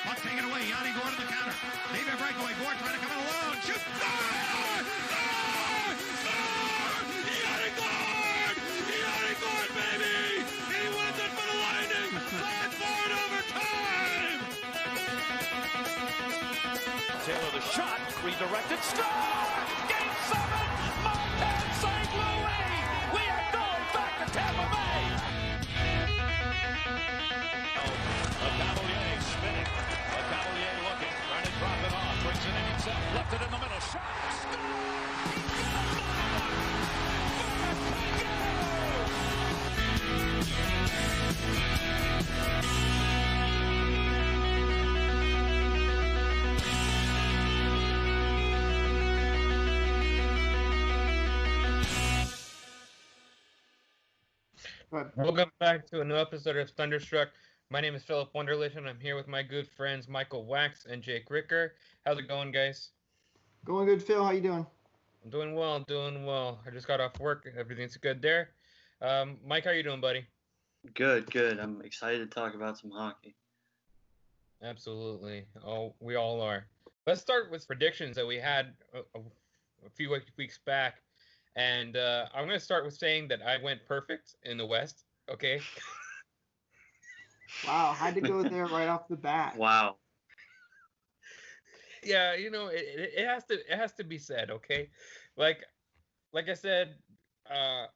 Puck taken away. Yanni going to the counter. David breakaway. Gord trying to come in alone. Shoot. Score! Score! Score! Yanni Gord! Yanni Gord, baby! He wins it for the Lightning! 5-4 in overtime! Taylor the shot. Redirected. Score! Game 7! Montana St. Louis! We are going back to Tampa Bay! Cavalier spinning. Cavalier looking. Trying to drop it off. Brings it in himself. Left it in the middle. Shot. Welcome back to a new episode of Thunderstruck. My name is Philip Wunderlich, and I'm here with my good friends Michael Wax and Jake Ricker. How's it going, guys? Going good, Phil. How you doing? I'm doing well. I just got off work. Everything's good there. Mike, how you doing, buddy? Good. I'm excited to talk about some hockey. Absolutely. Oh, we all are. Let's start with predictions that we had a few weeks back. And I'm going to start with saying that I went perfect in the West, okay? Wow, had to go there right off the bat. Wow. Yeah, you know, it has to be said, okay? Like I said, I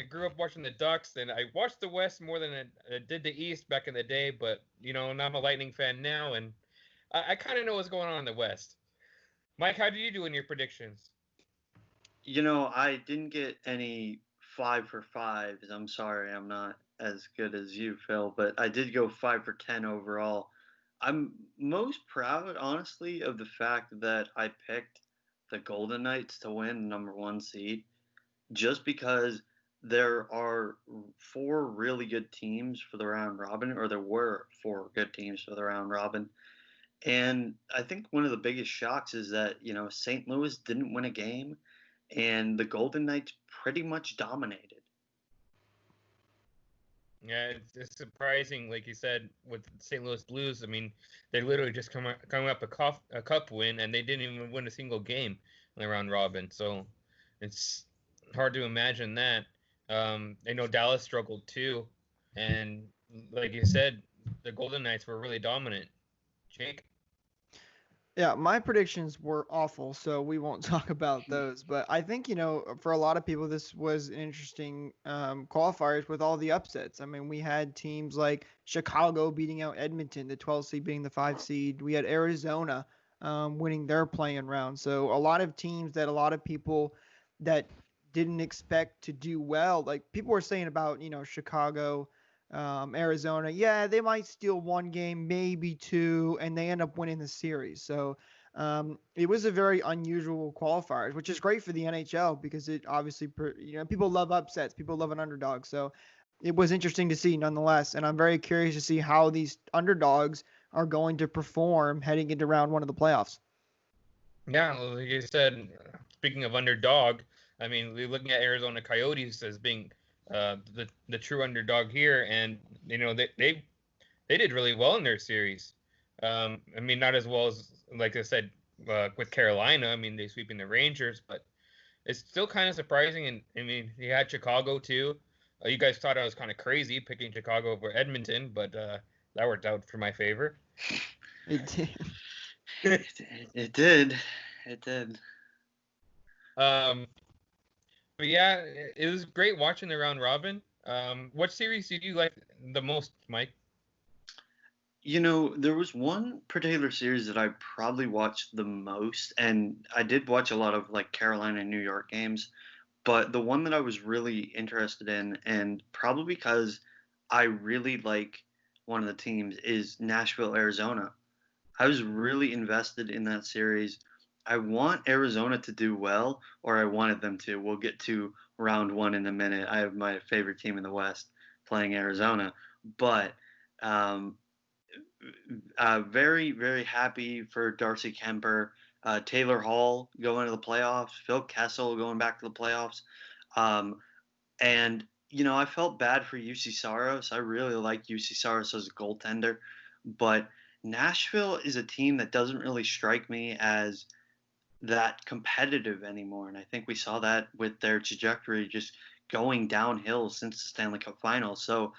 grew up watching the Ducks, and I watched the West more than I did the East back in the day, but, you know, I'm a Lightning fan now, and I kind of know what's going on in the West. Mike, how did you do in your predictions? You know, I didn't get any 5 for 5s. I'm sorry, I'm not as good as you, Phil, but I did go 5 for 10 overall. I'm most proud, honestly, of the fact that I picked the Golden Knights to win the number 1 seed, just because there are 4 really good teams for the round robin, or there were 4 good teams for the round robin. And I think one of the biggest shocks is that, you know, St. Louis didn't win a game, and the Golden Knights pretty much dominated. Yeah, it's surprising, like you said, with St. Louis Blues. I mean, they literally just coming up a cup win, and they didn't even win a single game in the round robin. So it's hard to imagine that. I know Dallas struggled too, and like you said, the Golden Knights were really dominant. Jake? Yeah, my predictions were awful, so we won't talk about those. But I think, you know, for a lot of people, this was an interesting qualifiers with all the upsets. I mean, we had teams like Chicago beating out Edmonton, the 12 seed being the 5 seed. We had Arizona winning their playing round. So a lot of teams that a lot of people that didn't expect to do well, like people were saying about, you know, Chicago, Arizona, yeah, they might steal 1 game, maybe 2, and they end up winning the series. So it was a very unusual qualifiers, which is great for the NHL because it obviously, you know, people love upsets, people love an underdog. So it was interesting to see nonetheless, and I'm very curious to see how these underdogs are going to perform heading into round 1 of the playoffs. Yeah, like you said, speaking of underdog, I mean, we're looking at Arizona Coyotes as being the true underdog here, and you know they did really well in their series. I mean, not as well as, like I said, with Carolina. I mean, they sweeping the Rangers, but it's still kind of surprising. And I mean, you had Chicago too. You guys thought I was kind of crazy picking Chicago over Edmonton, but that worked out for my favor. It did. It did. But yeah, it was great watching the round robin. What series did you like the most, Mike? You know, there was one particular series that I probably watched the most, and I did watch a lot of like Carolina and New York games, but the one that I was really interested in, and probably because I really like one of the teams, is Nashville, Arizona. I was really invested in that series. I want Arizona to do well, or I wanted them to. We'll get to round 1 in a minute. I have my favorite team in the West playing Arizona, but very, very happy for Darcy Kemper, Taylor Hall going to the playoffs, Phil Kessel going back to the playoffs. And, you know, I felt bad for UC Saros. I really like UC Saros as a goaltender. but Nashville is a team that doesn't really strike me as that competitive anymore. And I think we saw that with their trajectory just going downhill since the Stanley Cup final. So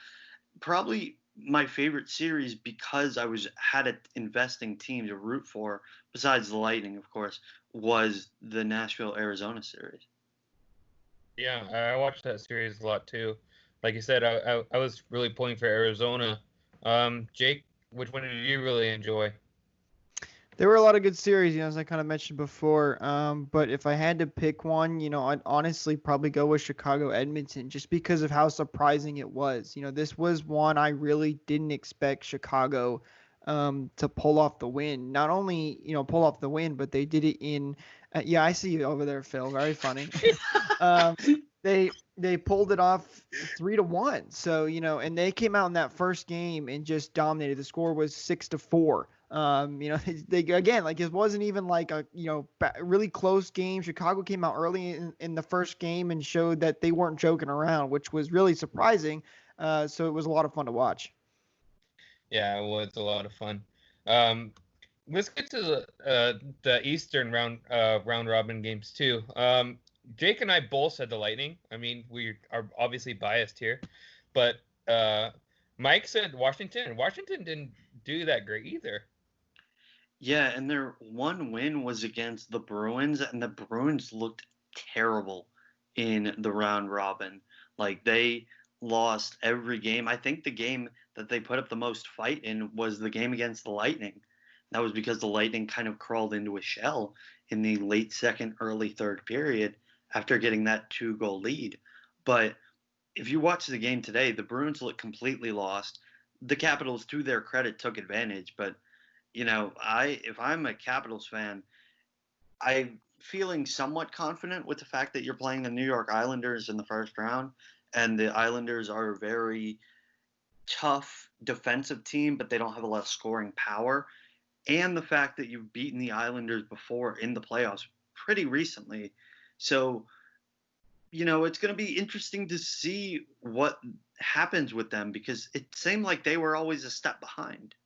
probably my favorite series, because I had an investing team to root for, besides the Lightning, of course, was the Nashville Arizona series. Yeah, I watched that series a lot too. Like you said, I was really pulling for Arizona. Jake, which one did you really enjoy? There were a lot of good series, as I kind of mentioned before. But if I had to pick one, I'd honestly probably go with Chicago Edmonton, just because of how surprising it was. This was one I really didn't expect Chicago to pull off the win. Not only, pull off the win, but they did it in. Yeah, I see you over there, Phil. Very funny. um, they pulled it off 3-1. So, and they came out in that first game and just dominated. The score was 6-4. They again, like, it wasn't even like a really close game. Chicago came out early in the first game and showed that they weren't joking around, which was really surprising. So it was a lot of fun to watch. Yeah, it was a lot of fun. Let's get to the Eastern round robin games too. Jake and I both said the Lightning. I mean, we are obviously biased here, but Mike said Washington, and Washington didn't do that great either. Yeah, and their one win was against the Bruins, and the Bruins looked terrible in the round robin. Like, they lost every game. I think the game that they put up the most fight in was the game against the Lightning. That was because the Lightning kind of crawled into a shell in the late second, early third period after getting that 2-goal lead. But if you watch the game today, the Bruins look completely lost. The Capitals, to their credit, took advantage, but if I'm a Capitals fan, I'm feeling somewhat confident with the fact that you're playing the New York Islanders in the first round, and the Islanders are a very tough defensive team, but they don't have a lot of scoring power, and the fact that you've beaten the Islanders before in the playoffs pretty recently. So, it's going to be interesting to see what happens with them, because it seemed like they were always a step behind.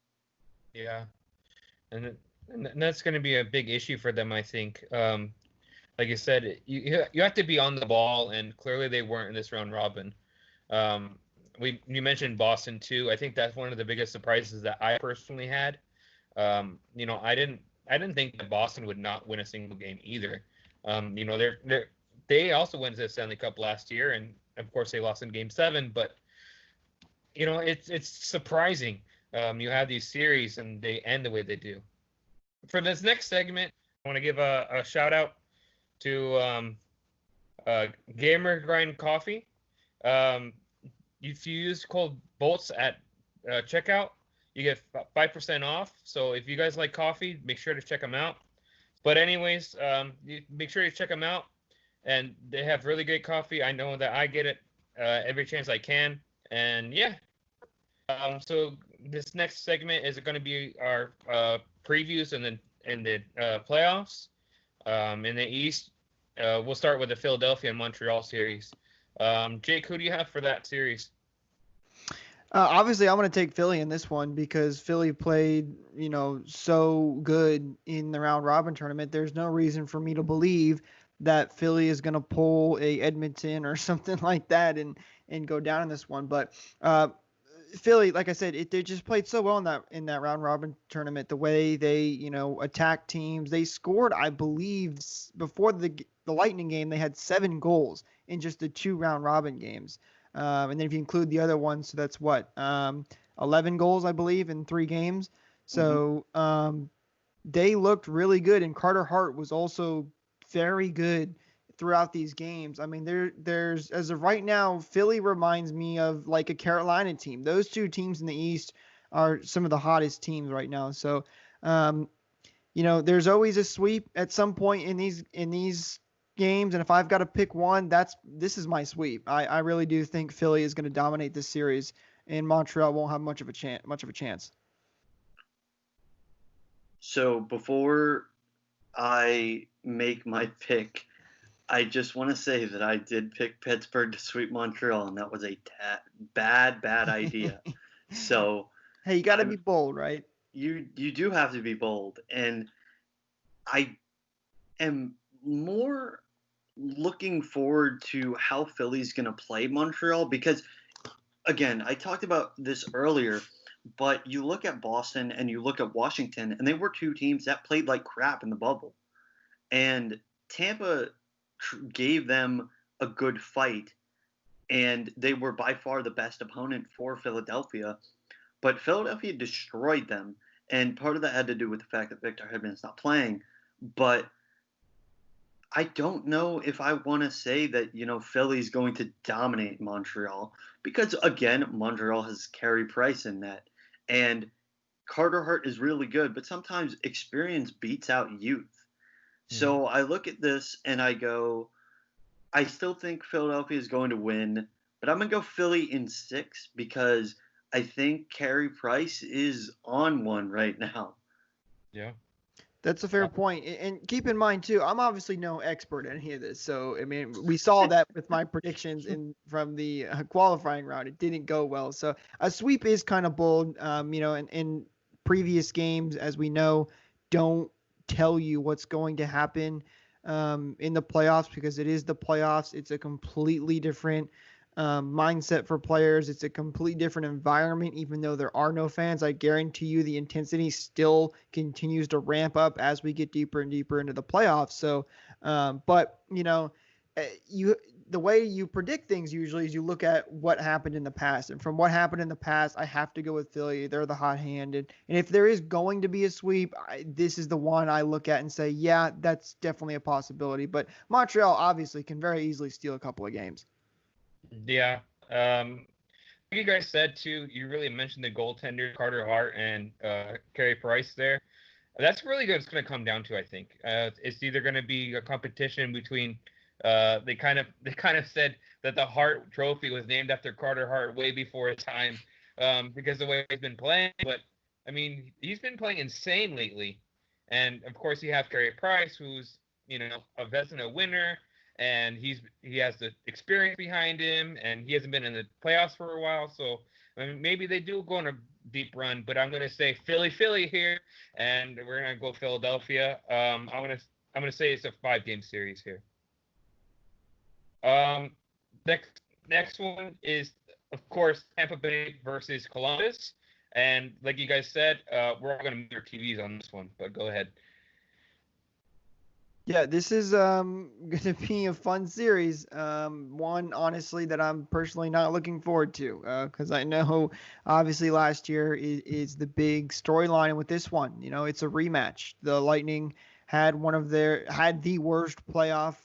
Yeah. And that's going to be a big issue for them, I think. Like you said, you have to be on the ball, and clearly they weren't in this round robin. You mentioned Boston too. I think that's one of the biggest surprises that I personally had. I didn't think that Boston would not win a single game either. They also went to the Stanley Cup last year, and of course they lost in Game 7. But it's surprising. You have these series and they end the way they do. For this next segment, I want to give a shout out to Gamer Grind Coffee. If you use code BOLTS at checkout, you get 5% off. So if you guys like coffee, make sure to check them out. But anyways, make sure you check them out. And they have really great coffee. I know that I get it every chance I can. And yeah. So this next segment is going to be our previews in the playoffs. In the East, we'll start with the Philadelphia and Montreal series. Jake, who do you have for that series? Obviously, I'm going to take Philly in this one because Philly played, so good in the round robin tournament. There's no reason for me to believe that Philly is going to pull a Edmonton or something like that and go down in this one. But Philly, like I said, they just played so well in that round robin tournament. The way they, attacked teams, they scored, I believe, before the Lightning game, they had 7 goals in just the 2 round robin games. And then if you include the other ones, so that's 11 goals, I believe, in 3 games. So they looked really good, and Carter Hart was also very good throughout these games. I mean, there's as of right now, Philly reminds me of like a Carolina team. Those 2 teams in the East are some of the hottest teams right now. So, there's always a sweep at some point in these games, and if I've got to pick one, this is my sweep. I really do think Philly is going to dominate this series, and Montreal won't have much of a chance. So before I make my pick, I just want to say that I did pick Pittsburgh to sweep Montreal, and that was a bad idea. So Hey, you got to be bold, right? You do have to be bold, and I am more looking forward to how Philly's going to play Montreal because, again, I talked about this earlier, but you look at Boston and you look at Washington, and they were two teams that played like crap in the bubble. And Tampa gave them a good fight, and they were by far the best opponent for Philadelphia. But Philadelphia destroyed them, and part of that had to do with the fact that Victor Hedman's not playing. But I don't know if I want to say that, Philly's going to dominate Montreal because, again, Montreal has Carey Price in net. And Carter Hart is really good, but sometimes experience beats out youth. So I look at this and I go, I still think Philadelphia is going to win, but I'm going to go Philly in 6 because I think Carey Price is on one right now. Yeah. That's a fair point. And keep in mind, too, I'm obviously no expert in any of this. So, I mean, we saw that with my predictions from the qualifying round. It didn't go well. So, a sweep is kind of bold. In previous games, as we know, don't tell you what's going to happen in the playoffs because it is the playoffs. It's a completely different mindset for players. It's a completely different environment, even though there are no fans. I guarantee you the intensity still continues to ramp up as we get deeper and deeper into the playoffs. So, the way you predict things usually is you look at what happened in the past. And from what happened in the past, I have to go with Philly. They're the hot hand. And if there is going to be a sweep, this is the one I look at and say, yeah, that's definitely a possibility. But Montreal obviously can very easily steal a couple of games. Yeah. Like you guys said too, you really mentioned the goaltender Carter Hart and Carey Price there. That's really good. It's going to come down to, I think, it's either going to be a competition between. They kind of said that the Hart Trophy was named after Carter Hart way before his time, because of the way he's been playing. But I mean, he's been playing insane lately, and of course you have Carey Price, who's a Vezina winner. And he has the experience behind him, and he hasn't been in the playoffs for a while. So I mean, maybe they do go on a deep run, but I'm gonna say Philly here, and we're gonna go Philadelphia. I'm gonna say it's a 5-game series here. Next one is of course Tampa Bay versus Columbus, and like you guys said, we're all gonna mute our TVs on this one. But go ahead. Yeah, this is going to be a fun series. One, honestly, that I'm personally not looking forward to because I know, obviously, last year is the big storyline with this one. It's a rematch. The Lightning had the worst playoff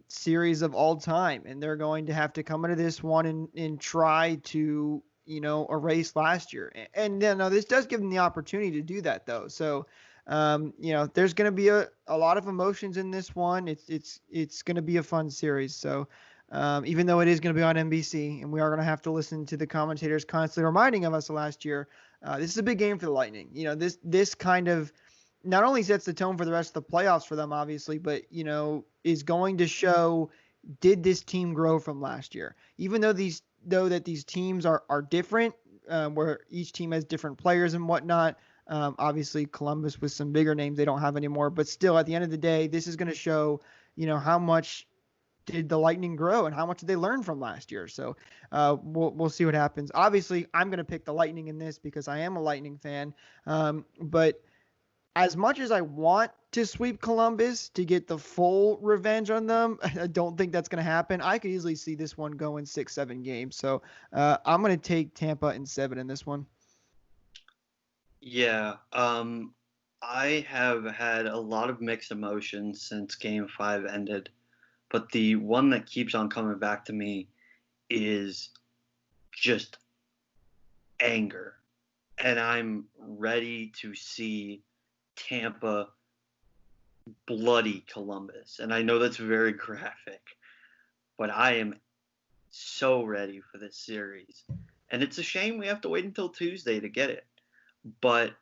series of all time, and they're going to have to come into this one and try to erase last year. And then this does give them the opportunity to do that, though. So. There's going to be a lot of emotions in this one. It's going to be a fun series. So, even though it is going to be on NBC and we are going to have to listen to the commentators constantly reminding of us last year, this is a big game for the Lightning. This kind of not only sets the tone for the rest of the playoffs for them, obviously, but, is going to show, did this team grow from last year? Even though these teams are different, where each team has different players and whatnot. Obviously, Columbus with some bigger names they don't have anymore. But still, at the end of the day, this is going to show, how much did the Lightning grow and how much did they learn from last year. So we'll see what happens. Obviously, I'm going to pick the Lightning in this because I am a Lightning fan. But as much as I want to sweep Columbus to get the full revenge on them, I don't think that's going to happen. I could easily see this one going 6-7 games. So I'm going to take Tampa in 7 in this one. Yeah, I have had a lot of mixed emotions since Game 5 ended, but the one that keeps on coming back to me is just anger. And I'm ready to see Tampa bloody Columbus. And I know that's very graphic, but I am so ready for this series. And it's a shame we have to wait until Tuesday to get it. But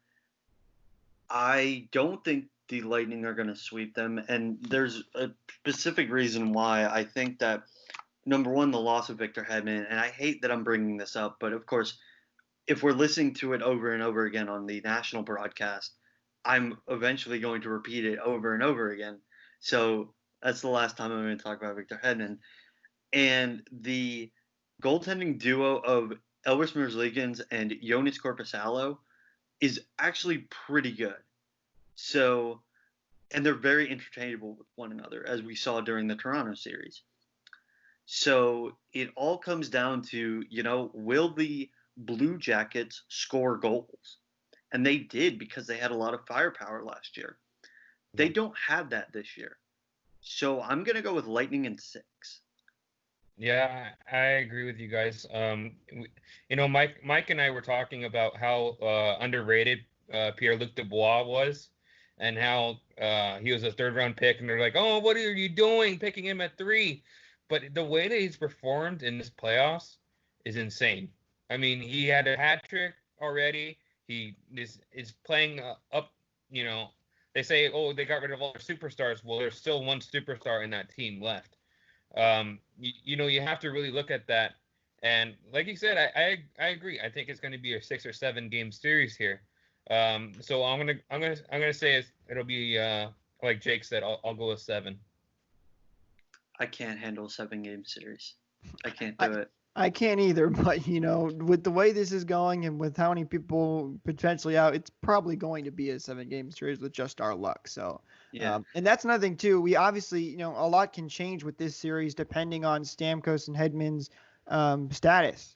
I don't think the Lightning are going to sweep them. And there's a specific reason why. I think that, number one, the loss of Victor Hedman, and I hate that I'm bringing this up, but of course, if we're listening to it over and over again on the national broadcast, I'm eventually going to repeat it over and over again. So that's the last time I'm going to talk about Victor Hedman. And the goaltending duo of Elvis Merzlikins and Jonas Korpisalo is actually pretty good. So, and they're very interchangeable with one another, as we saw during the Toronto series. So it all comes down to, will the Blue Jackets score goals? And they did, because they had a lot of firepower last year. They don't have that this year. So I'm going to go with Lightning in 6. Yeah, I agree with you guys. Mike and I were talking about how underrated Pierre-Luc Dubois was, and how he was a third-round pick, and they're like, "Oh, what are you doing picking him at 3?" But the way that he's performed in this playoffs is insane. I mean, he had a hat trick already. He is playing up. They say, "Oh, they got rid of all their superstars." Well, there's still one superstar in that team left. You have to really look at that, and like you said, I agree. I think it's going to be a 6 or 7 game series here. So I'm gonna say it'll be like Jake said. I'll go with 7. I can't handle a 7-game series. I can't do it. I can't either, but with the way this is going and with how many people potentially out, it's probably going to be a 7-game series with just our luck. So, yeah. And that's another thing too. We obviously, a lot can change with this series depending on Stamkos and Hedman's status.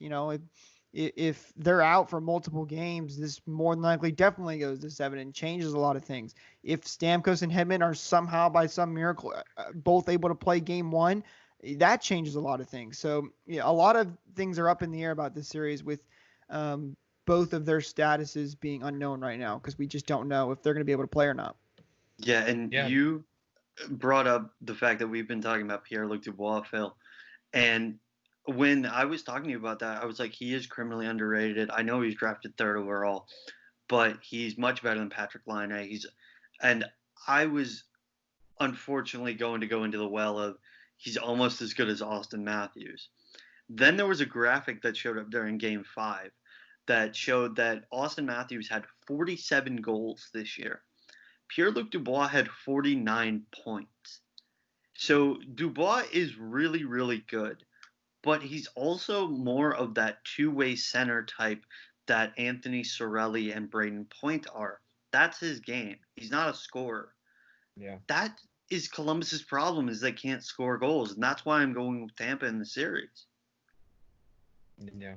If they're out for multiple games, this more than likely definitely goes to 7 and changes a lot of things. If Stamkos and Hedman are somehow by some miracle both able to play game 1, that changes a lot of things. So a lot of things are up in the air about this series with both of their statuses being unknown right now, because we just don't know if they're going to be able to play or not. Yeah, and you brought up the fact that we've been talking about Pierre-Luc Dubois, Phil. And when I was talking to you about that, I was like, he is criminally underrated. I know he's drafted 3rd overall, but he's much better than Patrick Laine. And I was unfortunately going to go into the well of he's almost as good as Austin Matthews. Then there was a graphic that showed up during Game 5 that showed that Austin Matthews had 47 goals this year. Pierre-Luc Dubois had 49 points. So Dubois is really, really good, but he's also more of that two-way center type that Anthony Cirelli and Braden Point are. That's his game. He's not a scorer. Yeah. That is Columbus's problem, is they can't score goals, and that's why I'm going with Tampa in the series. Yeah.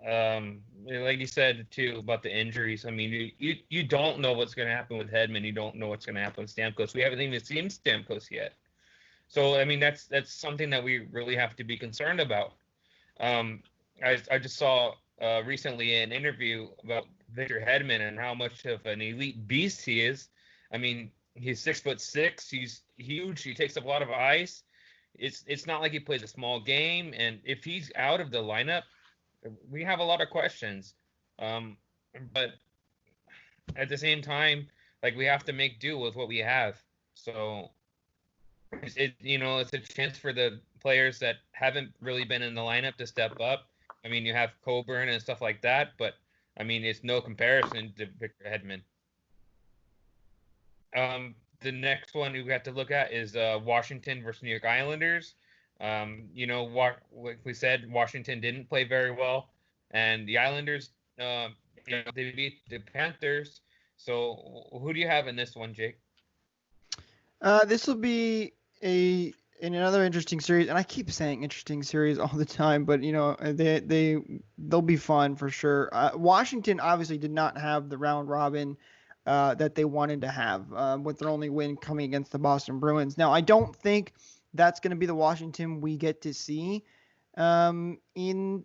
Like you said too about the injuries. I mean, you don't know what's going to happen with Hedman. You don't know what's going to happen with Stamkos. We haven't even seen Stamkos yet. So I mean, that's something that we really have to be concerned about. I just saw recently an interview about Victor Hedman and how much of an elite beast he is. I mean, he's 6'6". He's huge. He takes up a lot of ice. It's not like he plays a small game. And if he's out of the lineup, we have a lot of questions. But at the same time, like, we have to make do with what we have. So it's a chance for the players that haven't really been in the lineup to step up. I mean, you have Coburn and stuff like that, but I mean, it's no comparison to Victor Hedman. The next one we have to look at is Washington versus New York Islanders. Like we said, Washington didn't play very well, and the Islanders, they beat the Panthers. So who do you have in this one, Jake? This will be another interesting series, and I keep saying interesting series all the time, but they'll be fun for sure. Washington obviously did not have the round robin that they wanted to have with their only win coming against the Boston Bruins. Now, I don't think that's going to be the Washington we get to see in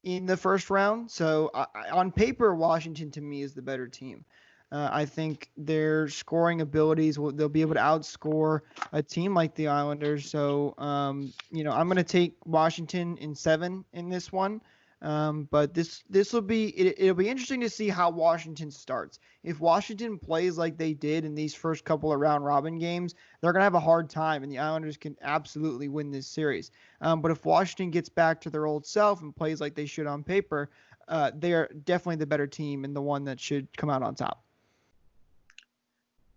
the first round. So on paper, Washington to me is the better team. I think their scoring abilities, they'll be able to outscore a team like the Islanders. So, I'm going to take Washington in 7 in this one. But it'll be interesting to see how Washington starts. If Washington plays like they did in these first couple of round robin games, they're gonna have a hard time, and the Islanders can absolutely win this series. But if Washington gets back to their old self and plays like they should on paper, they are definitely the better team and the one that should come out on top.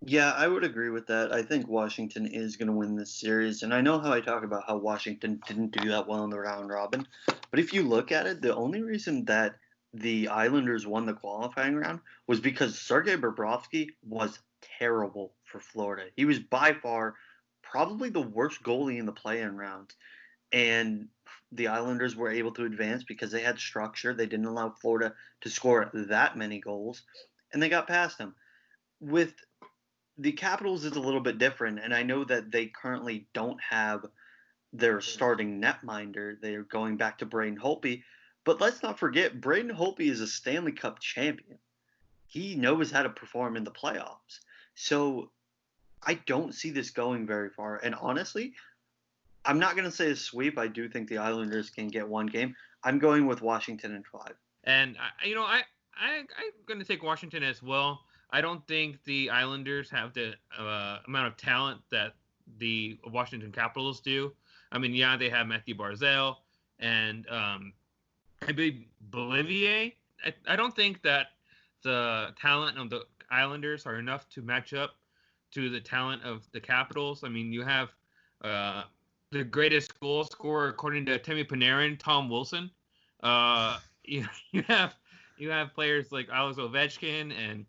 Yeah, I would agree with that. I think Washington is going to win this series. And I know how I talk about how Washington didn't do that well in the round robin. But if you look at it, the only reason that the Islanders won the qualifying round was because Sergei Bobrovsky was terrible for Florida. He was by far probably the worst goalie in the play-in rounds. And the Islanders were able to advance because they had structure. They didn't allow Florida to score that many goals. And they got past them. With the Capitals is a little bit different, and I know that they currently don't have their starting netminder. They're going back to Braden Holtby, but let's not forget Braden Holtby is a Stanley Cup champion. He knows how to perform in the playoffs. So I don't see this going very far. And honestly, I'm not going to say a sweep. I do think the Islanders can get one game. I'm going with Washington in 5. And I'm going to take Washington as well. I don't think the Islanders have the amount of talent that the Washington Capitals do. I mean, yeah, they have Matthew Barzal and I believe Bolivier. I don't think that the talent of the Islanders are enough to match up to the talent of the Capitals. I mean, you have the greatest goal scorer according to Temi Panarin, Tom Wilson. You have players like Alex Ovechkin and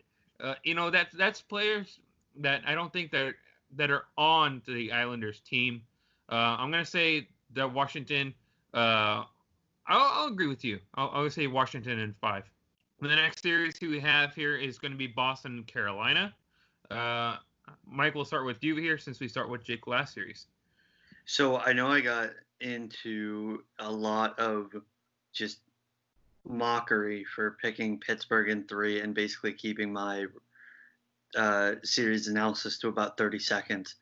that's players that I don't think that are on the Islanders team. I'm gonna say that Washington. I'll agree with you. I'll say Washington in 5. And the next series we have here is going to be Boston and Carolina. Mike, we'll start with you here since we start with Jake last series. So I know I got into a lot of just mockery for picking Pittsburgh in 3 and basically keeping my series analysis to about 30 seconds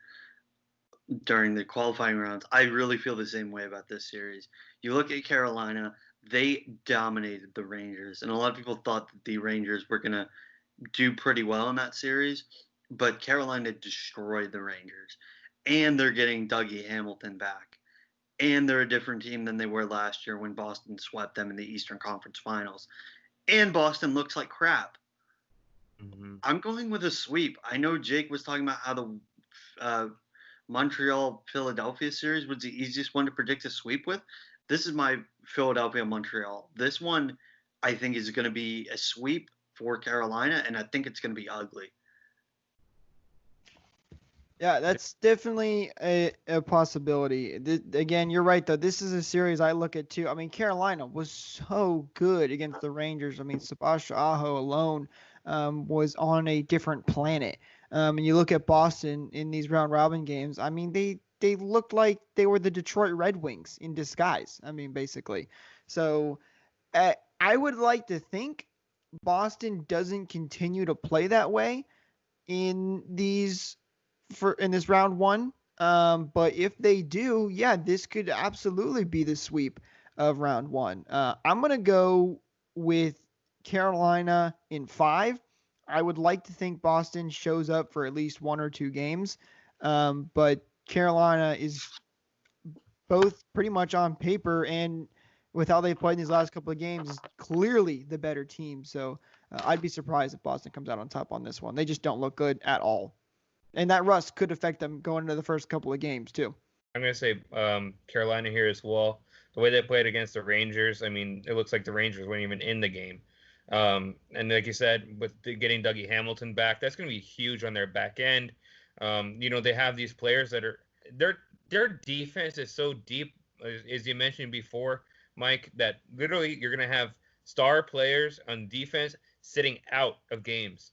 during the qualifying rounds. I really feel the same way about this series. You look at Carolina, they dominated the Rangers, and a lot of people thought that the Rangers were going to do pretty well in that series, but Carolina destroyed the Rangers, and they're getting Dougie Hamilton back. And they're a different team than they were last year when Boston swept them in the Eastern Conference Finals. And Boston looks like crap. Mm-hmm. I'm going with a sweep. I know Jake was talking about how the Montreal-Philadelphia series was the easiest one to predict a sweep with. This is my Philadelphia-Montreal. This one, I think, is going to be a sweep for Carolina, and I think it's going to be ugly. Yeah, that's definitely a possibility. Again, you're right, though. This is a series I look at, too. I mean, Carolina was so good against the Rangers. I mean, Sebastian Aho alone was on a different planet. And you look at Boston in these round-robin games, I mean, they looked like they were the Detroit Red Wings in disguise, I mean, basically. So I would like to think Boston doesn't continue to play that way in this round 1. But if they do, yeah, this could absolutely be the sweep of round 1. I'm going to go with Carolina in 5. I would like to think Boston shows up for at least 1 or 2 games. But Carolina is both pretty much on paper and with how they played in these last couple of games is clearly the better team. So I'd be surprised if Boston comes out on top on this one. They just don't look good at all. And that rust could affect them going into the first couple of games, too. I'm going to say Carolina here as well. The way they played against the Rangers, I mean, it looks like the Rangers weren't even in the game. And like you said, with getting Dougie Hamilton back, that's going to be huge on their back end. They have these players that are their defense is so deep, as you mentioned before, Mike, that literally you're going to have star players on defense sitting out of games.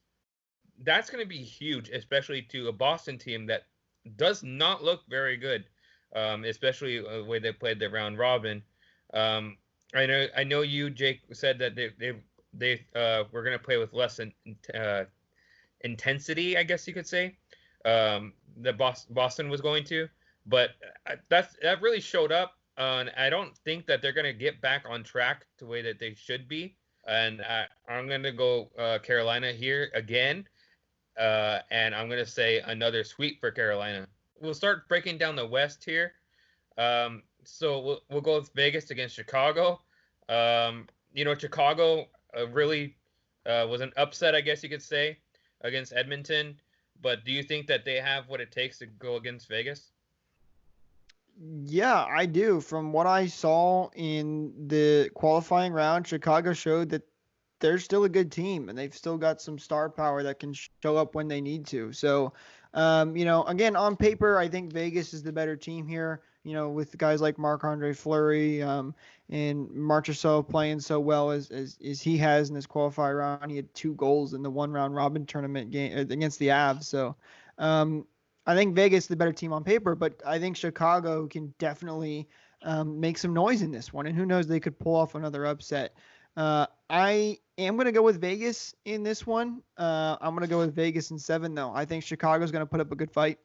That's going to be huge, especially to a Boston team that does not look very good, especially the way they played their round robin. I know you, Jake, said that they were going to play with less intensity, I guess you could say, that Boston was going to. But that really showed up and I don't think that they're gonna get back on track the way that they should be. And I'm gonna go Carolina here again, and I'm gonna say another sweep for Carolina. We'll start breaking down the West here. So we'll go with Vegas against Chicago. Chicago really was an upset, I guess you could say, against Edmonton. But do you think that they have what it takes to go against Vegas? Yeah, I do. From what I saw in the qualifying round, Chicago showed that they're still a good team and they've still got some star power that can show up when they need to. So, again, on paper, I think Vegas is the better team here, with guys like Marc-Andre Fleury, and Marchessault playing so well as he has in this qualifying round. He had 2 goals in the one round robin tournament game against the Avs. So, I think Vegas is the better team on paper, but I think Chicago can definitely make some noise in this one. And who knows, they could pull off another upset. I am going to go with Vegas in this one. I'm going to go with Vegas in 7, though. I think Chicago's going to put up a good fight.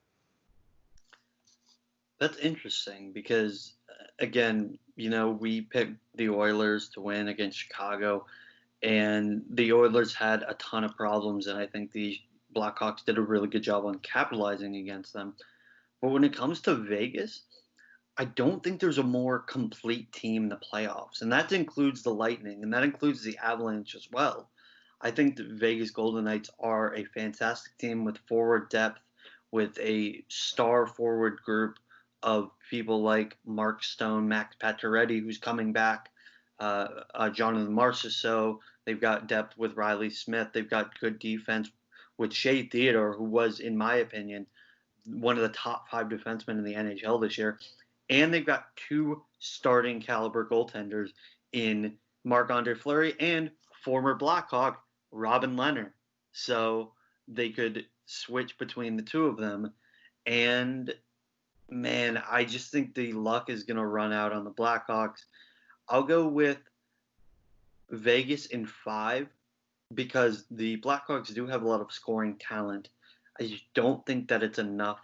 That's interesting because, again, we picked the Oilers to win against Chicago, and the Oilers had a ton of problems, and I think the Blackhawks did a really good job on capitalizing against them. But when it comes to Vegas, I don't think there's a more complete team in the playoffs, and that includes the Lightning, and that includes the Avalanche as well. I think the Vegas Golden Knights are a fantastic team with forward depth, with a star forward group of people like Mark Stone, Max Pacioretty, who's coming back, Jonathan Marchessault. They've got depth with Riley Smith. They've got good defense with Shea Theodore, who was, in my opinion, one of the top 5 defensemen in the NHL this year. And they've got 2 starting caliber goaltenders in Marc-Andre Fleury and former Blackhawk Robin Lehner. So they could switch between the 2 of them. And, man, I just think the luck is going to run out on the Blackhawks. I'll go with Vegas in 5 because the Blackhawks do have a lot of scoring talent. I just don't think that it's enough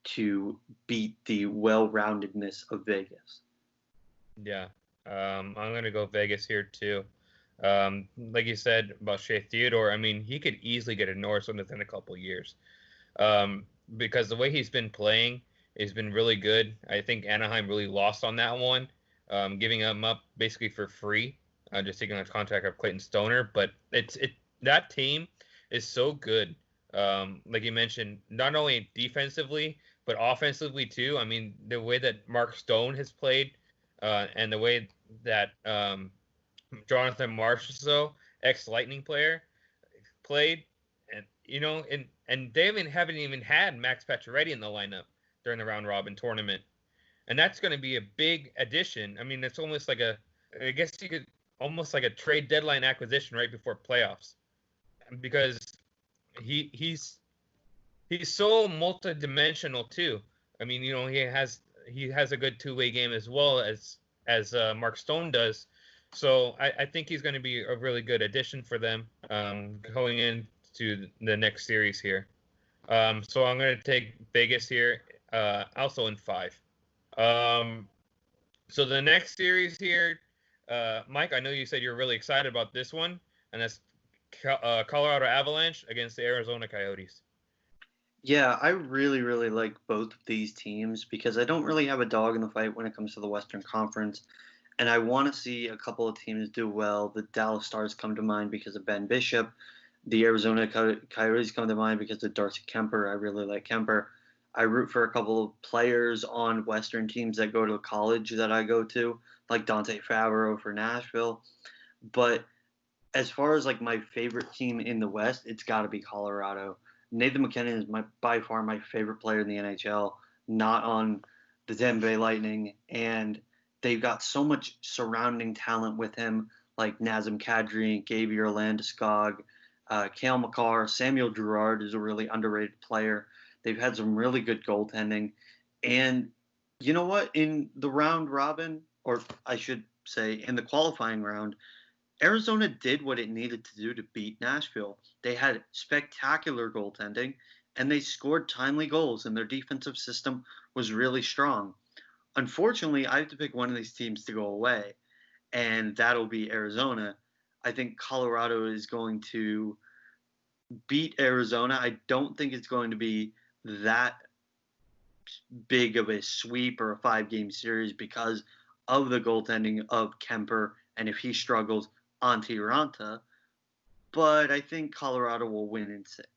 to beat the well-roundedness of Vegas. Yeah, I'm going to go Vegas here too. Like you said about Shea Theodore, I mean, he could easily get a Norris within a couple years because the way he's been playing has been really good. I think Anaheim really lost on that one, giving him up basically for free, just taking on a contract of Clayton Stoner. But that team is so good. Like you mentioned, not only defensively, but offensively too. I mean, the way that Mark Stone has played, and the way that Jonathan Marchessault, ex-Lightning player, played, and they haven't even had Max Pacioretty in the lineup during the round robin tournament, and that's going to be a big addition. I mean, it's almost like almost like a trade deadline acquisition right before playoffs, because he's so multidimensional too. I mean, he has a good 2-way game as well as Mark Stone does. So I think he's going to be a really good addition for them going into the next series here. So I'm going to take Vegas here, also in 5. So the next series here, Mike, I know you said you're really excited about this one, and that's Colorado Avalanche against the Arizona Coyotes. Yeah, I really, really like both of these teams because I don't really have a dog in the fight when it comes to the Western Conference. And I want to see a couple of teams do well. The Dallas Stars come to mind because of Ben Bishop. The Arizona Coyotes come to mind because of Darcy Kemper. I really like Kemper. I root for a couple of players on Western teams that go to college that I go to, like Dante Favreau for Nashville. But as far as my favorite team in the West, it's got to be Colorado. Nathan McKinnon is by far my favorite player in the NHL, not on the Tampa Bay Lightning. And they've got so much surrounding talent with him, like Nazem Kadri, Gabriel Landeskog, Cale Makar. Samuel Girard is a really underrated player. They've had some really good goaltending. And you know what? In the round robin, or I should say in the qualifying round, Arizona did what it needed to do to beat Nashville. They had spectacular goaltending, and they scored timely goals, and their defensive system was really strong. unfortunately, I have to pick one of these teams to go away, and that'll be Arizona. I think Colorado is going to beat Arizona. I don't think it's going to be that big of a sweep or a 5-game series because of the goaltending of Kemper, and if he struggles, Antti Ranta. But I think Colorado will win in 6.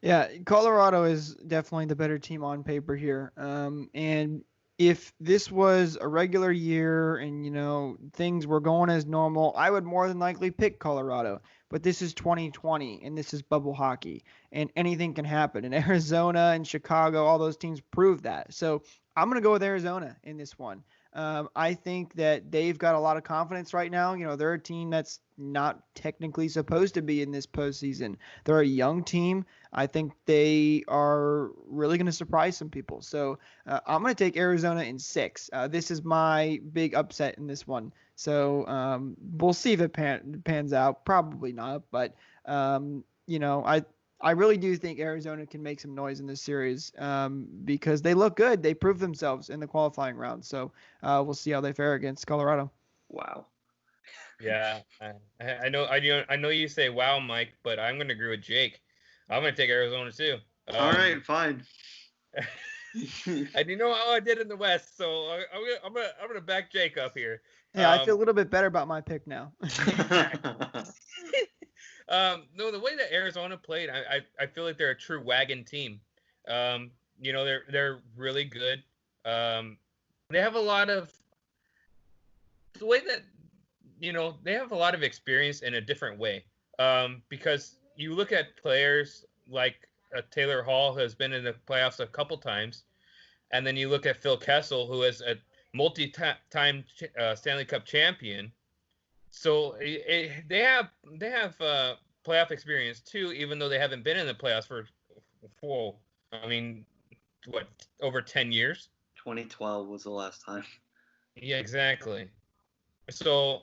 Yeah, Colorado is definitely the better team on paper here. And if this was a regular year and things were going as normal, I would more than likely pick Colorado. But this is 2020 and this is bubble hockey and anything can happen. And Arizona and Chicago, all those teams prove that. So I'm going to go with Arizona in this one. I think that they've got a lot of confidence right now. They're a team that's not technically supposed to be in this postseason. They're a young team. I think they are really going to surprise some people. So I'm going to take Arizona in 6. This is my big upset in this one. So we'll see if it pans out. Probably not. But, I really do think Arizona can make some noise in this series because they look good. They proved themselves in the qualifying round. So we'll see how they fare against Colorado. Wow. Yeah, I know you say wow, Mike, but I'm going to agree with Jake. I'm going to take Arizona too. All right, fine. And you know how I did in the West, so I'm gonna back Jake up here. Yeah, I feel a little bit better about my pick now. No, the way that Arizona played, I feel like they're a true wagon team. They're really good. They have a lot of the way that they have a lot of experience in a different way. Because you look at players like Taylor Hall, who has been in the playoffs a couple times, and then you look at Phil Kessel, who is a multi-time Stanley Cup champion. So they have playoff experience too, even though they haven't been in the playoffs for over 10 years. 2012 was the last time. Yeah, exactly. So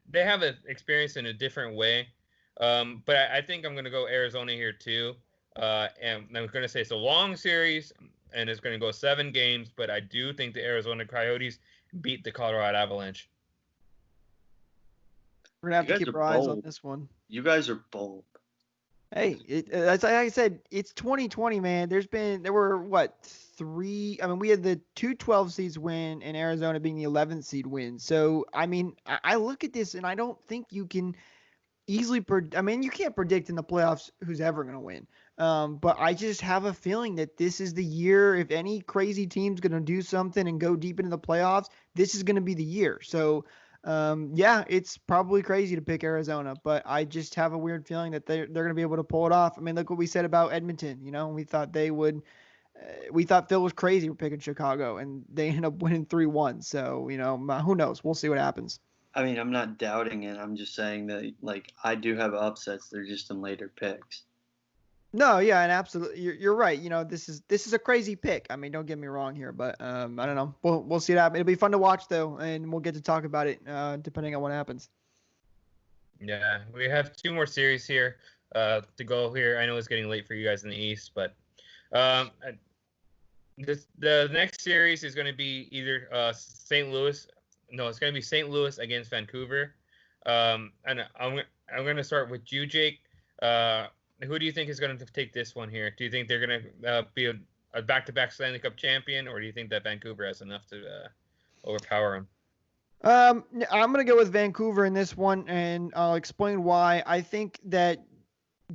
they have an experience in a different way. But I think I'm going to go Arizona here too. And I'm going to say it's a long series, and it's going to go 7 games. But I do think the Arizona Coyotes beat the Colorado Avalanche. We're going to have to keep our eyes on this one. You guys are bold. Hey, as I said, it's 2020, man. There were, 3? I mean, we had the 2 12 seeds win and Arizona being the 11th seed win. So, I mean, I look at this and I don't think you can easily you can't predict in the playoffs who's ever going to win. But I just have a feeling that this is the year. If any crazy team's going to do something and go deep into the playoffs, this is going to be the year. So, it's probably crazy to pick Arizona, but I just have a weird feeling that they're going to be able to pull it off. I mean, look what we said about Edmonton. We thought they would. We thought Phil was crazy for picking Chicago, and they ended up winning 3-1. So, who knows? We'll see what happens. I mean, I'm not doubting it. I'm just saying that, I do have upsets. They're just in later picks. No, yeah, and absolutely, you're right. This is a crazy pick. I mean, don't get me wrong here, but I don't know. We'll see it happen. It'll be fun to watch though, and we'll get to talk about it depending on what happens. Yeah, we have 2 more series here to go here. I know it's getting late for you guys in the East, but the next series is going to be either St. Louis. No, it's going to be St. Louis against Vancouver. And I'm going to start with you, Jake. Who do you think is going to take this one here? Do you think they're going to be a back-to-back Stanley Cup champion, or do you think that Vancouver has enough to overpower them? I'm going to go with Vancouver in this one, and I'll explain why. I think that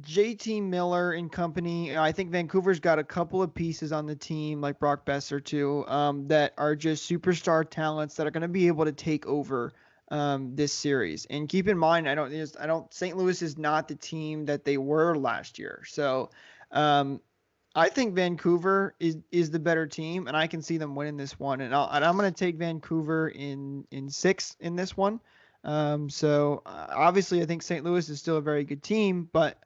JT Miller and company, I think Vancouver's got a couple of pieces on the team, like Brock Besser too, that are just superstar talents that are going to be able to take over this series. And keep in mind, St. Louis is not the team that they were last year. So I think Vancouver is the better team, and I can see them winning this one. And I'm going to take Vancouver in 6 in this one. So obviously I think St. Louis is still a very good team, but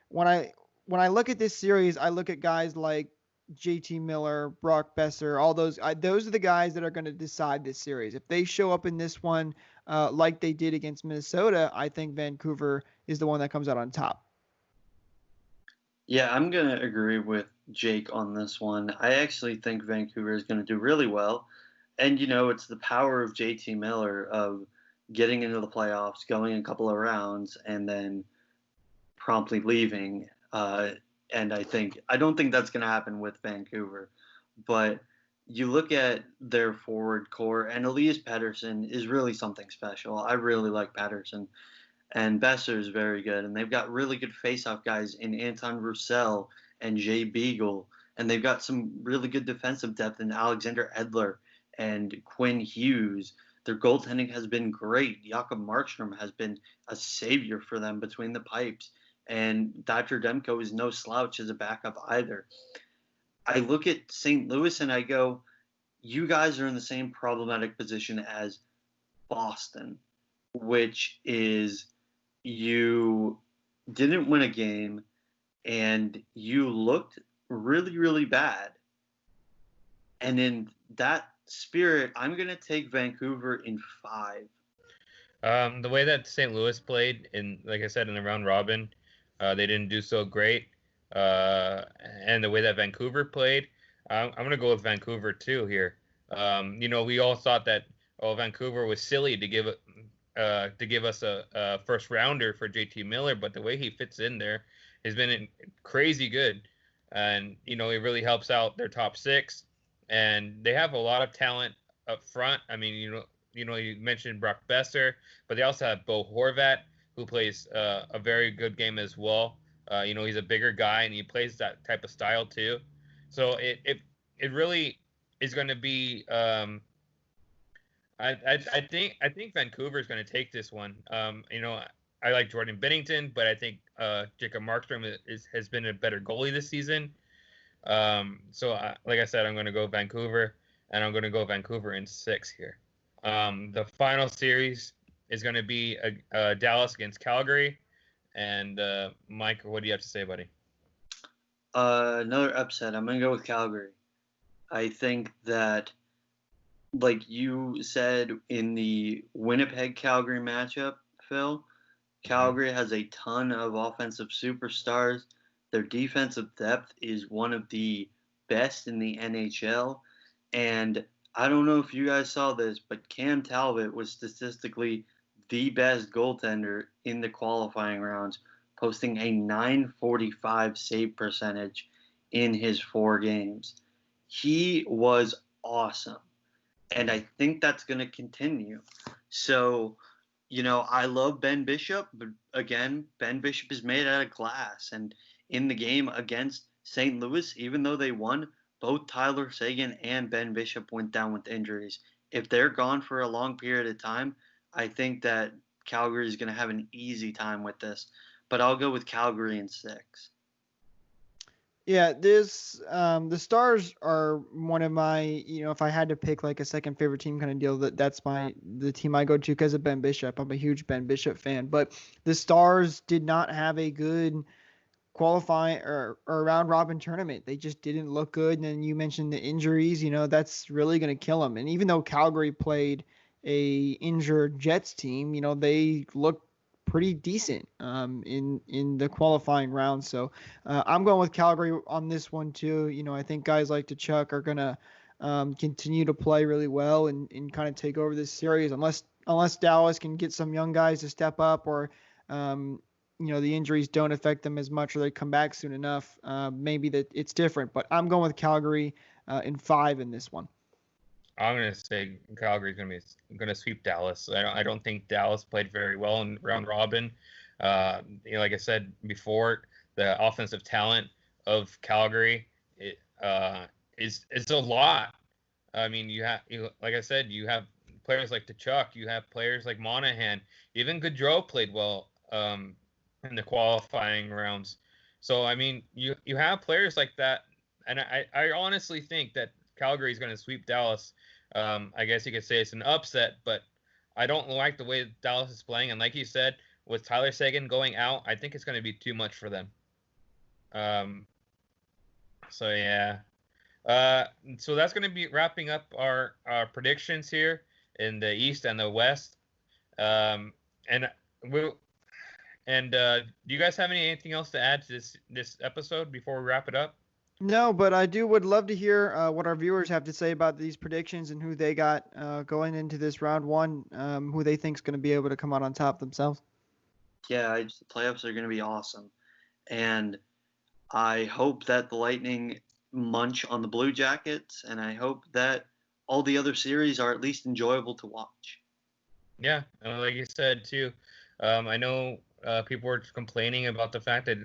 when I look at this series, I look at guys like JT Miller, Brock Besser, all those are the guys that are going to decide this series. If they show up in this one like they did against Minnesota, I think Vancouver is the one that comes out on top. Yeah, I'm going to agree with Jake on this one. I actually think Vancouver is going to do really well. And, it's the power of JT Miller of getting into the playoffs, going a couple of rounds, and then promptly leaving. And I don't think that's going to happen with Vancouver. But you look at their forward core, and Elias Pettersson is really something special. I really like Pettersson. And Besser is very good. And they've got really good faceoff guys in Anton Roussel and Jay Beagle. And they've got some really good defensive depth in Alexander Edler and Quinn Hughes. Their goaltending has been great. Jakob Markstrom has been a savior for them between the pipes. And Dr. Demko is no slouch as a backup either. I look at St. Louis and I go, you guys are in the same problematic position as Boston, which is you didn't win a game and you looked really, really bad. And in that spirit, I'm going to take Vancouver in 5. The way that St. Louis played, like I said, in the round robin, they didn't do so great. And the way that Vancouver played, I'm going to go with Vancouver too here. We all thought that Vancouver was silly to give us a first rounder for JT Miller, but the way he fits in there has been crazy good, and it really helps out their top six, and they have a lot of talent up front. I mean, you mentioned Brock Besser, but they also have Bo Horvat, who plays a very good game as well. He's a bigger guy and he plays that type of style too. So it really is going to be. I think Vancouver is going to take this one. I like Jordan Bennington, but I think Jacob Markstrom has been a better goalie this season. Like I said, I'm going to go Vancouver, and I'm going to go Vancouver in 6 here. The final series is going to be Dallas against Calgary. And Mike, what do you have to say, buddy? Another upset. I'm going to go with Calgary. I think that, like you said in the Winnipeg-Calgary matchup, Phil, Calgary has a ton of offensive superstars. Their defensive depth is one of the best in the NHL. And I don't know if you guys saw this, but Cam Talbot was statistically the best goaltender in the qualifying rounds, posting a .945 save percentage in his 4 games. He was awesome. And I think that's going to continue. So, I love Ben Bishop, but again, Ben Bishop is made out of glass. And in the game against St. Louis, even though they won, both Tyler Seguin and Ben Bishop went down with injuries. If they're gone for a long period of time, I think that Calgary is going to have an easy time with this. But I'll go with Calgary in 6. Yeah, the Stars are one of my, if I had to pick like a second favorite team kind of deal, that's the team I go to because of Ben Bishop. I'm a huge Ben Bishop fan, but the Stars did not have a good qualifying or round robin tournament. They just didn't look good. And then you mentioned the injuries, that's really going to kill them. And even though Calgary played a injured Jets team, they looked pretty decent in the qualifying round. So I'm going with Calgary on this one too. I think guys like Tkachuk are going to continue to play really well and kind of take over this series unless Dallas can get some young guys to step up or the injuries don't affect them as much or they come back soon enough. Maybe that it's different, but I'm going with Calgary in 5 in this one. I'm gonna say Calgary's gonna sweep Dallas. I don't think Dallas played very well in round robin. Like I said before, the offensive talent of Calgary is a lot. I mean, like I said, you have players like Tkachuk, you have players like Monahan, even Gaudreau played well in the qualifying rounds. So I mean, you have players like that, and I honestly think that Calgary is going to sweep Dallas. I guess you could say it's an upset, but I don't like the way Dallas is playing. And like you said, with Tyler Seguin going out, I think it's going to be too much for them. So yeah. So that's going to be wrapping up our predictions here in the East and the West. And And do you guys have anything else to add to this episode before we wrap it up? No, but I would love to hear what our viewers have to say about these predictions and who they got going into this round one, who they think is going to be able to come out on top themselves. Yeah, the playoffs are going to be awesome. And I hope that the Lightning munch on the Blue Jackets, and I hope that all the other series are at least enjoyable to watch. Yeah, like you said too. I know people were complaining about the fact that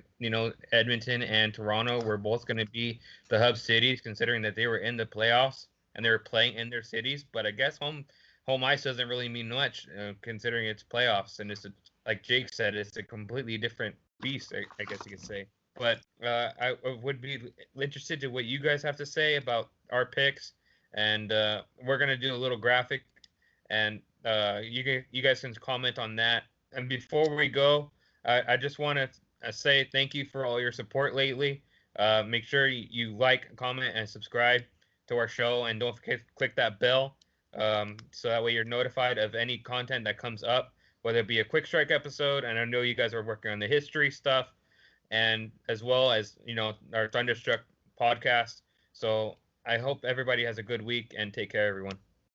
Edmonton and Toronto were both going to be the hub cities, considering that they were in the playoffs and they were playing in their cities. But I guess home ice doesn't really mean much, considering it's playoffs, and like Jake said, it's a completely different beast. I guess you could say. But I would be interested to what you guys have to say about our picks, and we're gonna do a little graphic, and you guys can comment on that. And before we go, I just want to say thank you for all your support lately. Make sure you like, comment, and subscribe to our show, and don't forget to click that bell, so that way you're notified of any content that comes up, whether it be a quick strike episode. And I know you guys are working on the history stuff, and as well as our Thunderstruck podcast. So I hope everybody has a good week, and take care, everyone.